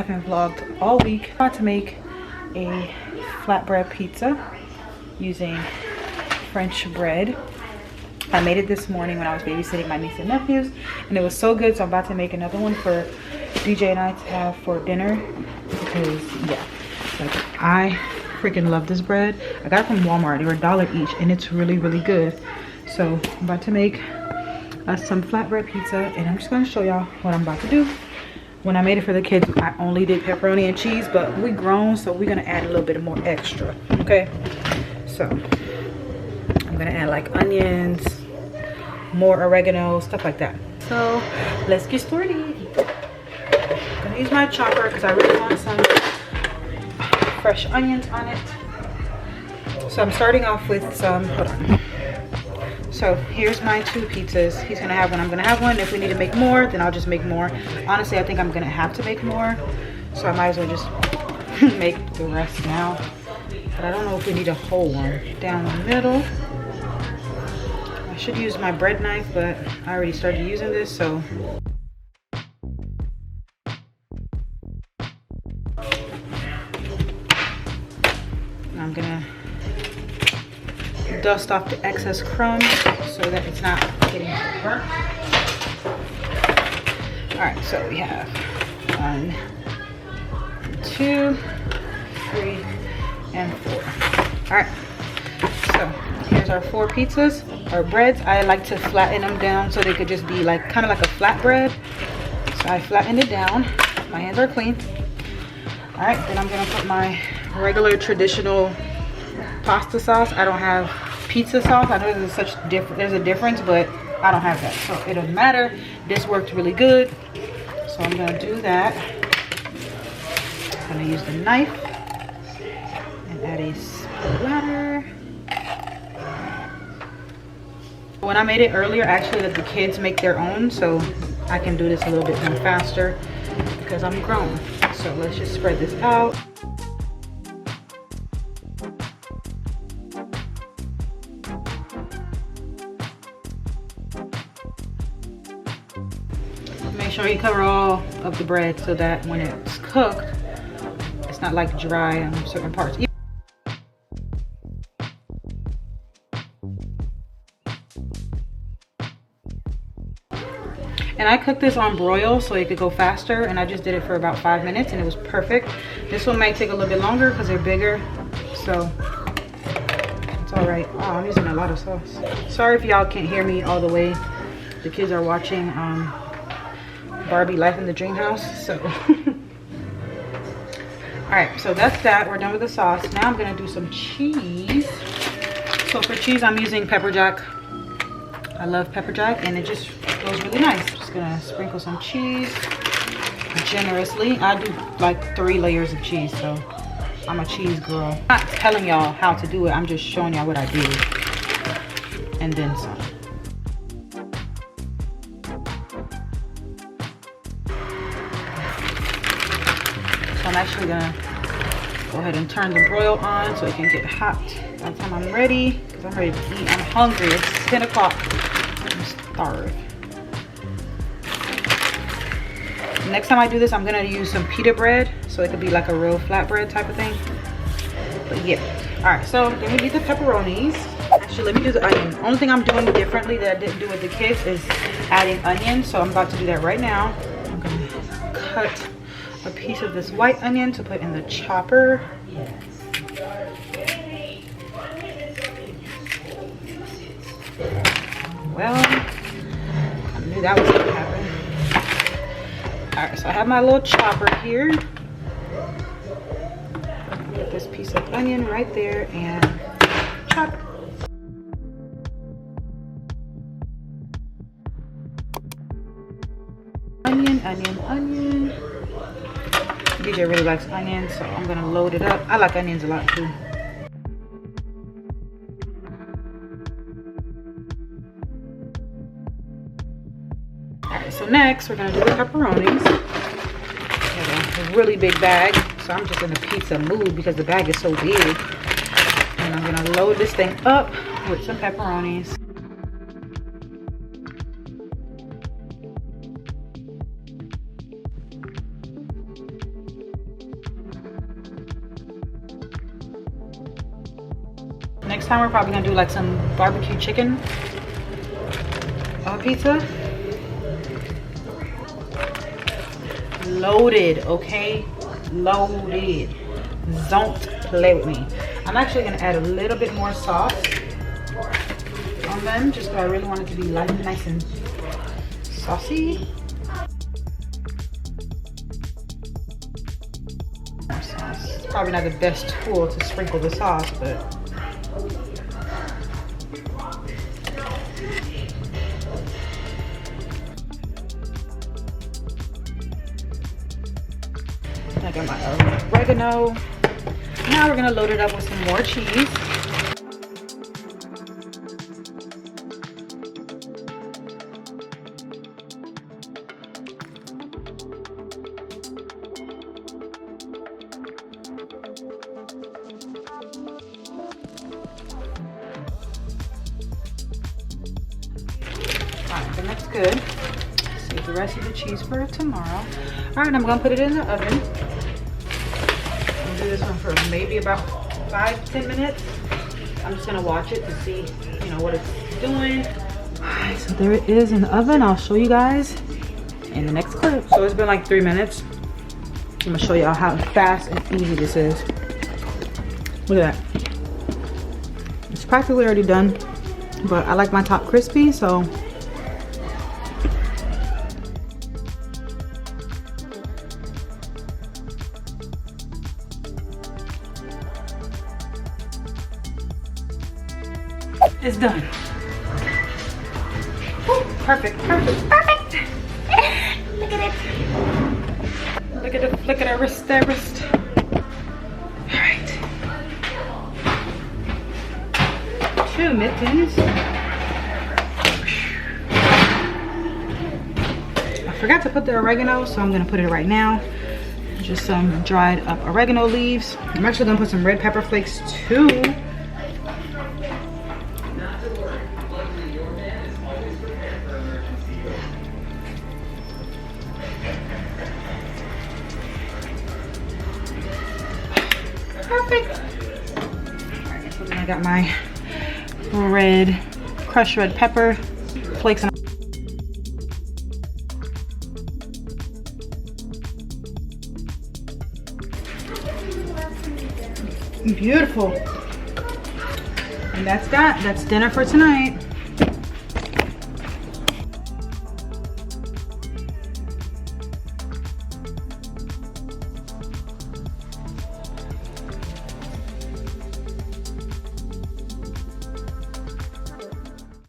haven't vlogged all week. I'm about to make a flatbread pizza using French bread. I made it this morning when I was babysitting my niece and nephews, and it was so good. So I'm about to make another one for DJ and I to have for dinner because yeah, like I freaking love this bread. I got it from Walmart. They were $1 each, and it's really good. So I'm about to make us some flatbread pizza, and I'm just gonna show y'all what I'm about to do. When I made it for the kids, I only did pepperoni and cheese, but we grown, so we're gonna add a little bit more extra. Okay, so I'm gonna add like onions, more oregano, stuff like that. So let's get started. I'm gonna use my chopper because I really want some fresh onions on it. So I'm starting off with some, hold on. So here's my 2 pizzas. He's gonna have one, I'm gonna have one. If we need to make more, then I'll just make more. Honestly, I think I'm gonna have to make more, so I might as well just make the rest now. But I don't know if we need a whole one. Down the middle. I should use my bread knife, but I already started using this, so. I'm gonna dust off the excess crumbs so that it's not getting burnt. All right, so we have 1, 2, 3, and 4. All right, so here's our 4 pizzas. Our breads, I like to flatten them down so they could just be like kind of like a flat bread. So I flattened it down. My hands are clean. All right, then I'm gonna put my regular traditional pasta sauce. I don't have pizza sauce. I know there's a difference, but I don't have that, so it doesn't matter. This worked really good, so I'm gonna do that. I'm gonna use the knife and add a splatter. When I made it earlier, actually let the kids make their own, so I can do this a little bit more faster because I'm grown. So let's just spread this out. Make sure you cover all of the bread so that when it's cooked, it's not like dry on certain parts. And I cooked this on broil so it could go faster, and I just did it for about 5 minutes and it was perfect. This one might take a little bit longer because they're bigger, so it's all right. Oh, I'm using a lot of sauce. Sorry if y'all can't hear me all the way. The kids are watching Barbie Life in the Dream House, so. All right, so that's that. We're done with the sauce. Now I'm gonna do some cheese. So for cheese, I'm using pepper jack. I love pepper jack, and it just goes really nice. Just gonna sprinkle some cheese generously. I do like 3 layers of cheese, so I'm a cheese girl. I'm not telling y'all how to do it. I'm just showing y'all what I do, and then some. So I'm actually gonna go ahead and turn the broil on so it can get hot. By the time I'm ready, because I'm ready to eat. I'm hungry. It's 10 o'clock. I'm starved. Next time I do this, I'm gonna use some pita bread so it could be like a real flatbread type of thing. But yeah. All right, so then we need the pepperonis. Actually, let me do the onion. Only thing I'm doing differently that I didn't do with the kids is adding onion. So I'm about to do that right now. I'm gonna cut a piece of this white onion to put in the chopper. Well, I knew that was gonna happen. All right, so I have my little chopper here. Put this piece of onion right there and chop. Onion, onion, onion. DJ really likes onions, so I'm gonna load it up. I like onions a lot too. Alright, so next we're gonna do the pepperonis. I have a really big bag, so I'm just in a pizza mood because the bag is so big. And I'm gonna load this thing up with some pepperonis. next time we're probably gonna do like some barbecue chicken pizza. Loaded, okay? Loaded. Don't play with me. I'm actually gonna add a little bit more sauce on them just because I really want it to be nice and saucy. More sauce. It's probably not the best tool to sprinkle the sauce, but I got my oregano. Now we're gonna load it up with some more cheese. All right, I think that's good. Save the rest of the cheese for tomorrow. All right, I'm gonna put it in the oven. Do this one for maybe about 5-10 minutes. I'm just gonna watch it to see, you know, what it's doing. Alright, so there it is in the oven. I'll show you guys in the next clip. So it's been like 3 minutes. I'm gonna show y'all how fast and easy this is. Look at that. It's practically already done, but I like my top crispy, so it's done. Woo, perfect, perfect, perfect. Look at it. Look at the flick of that wrist, that wrist. All right. 2 mittens. I forgot to put the oregano, so I'm gonna put it right now. Just some dried up oregano leaves. I'm actually gonna put some red pepper flakes too. Perfect. All right, so then I got my crushed red pepper flakes. Beautiful. And that's that. That's dinner for tonight.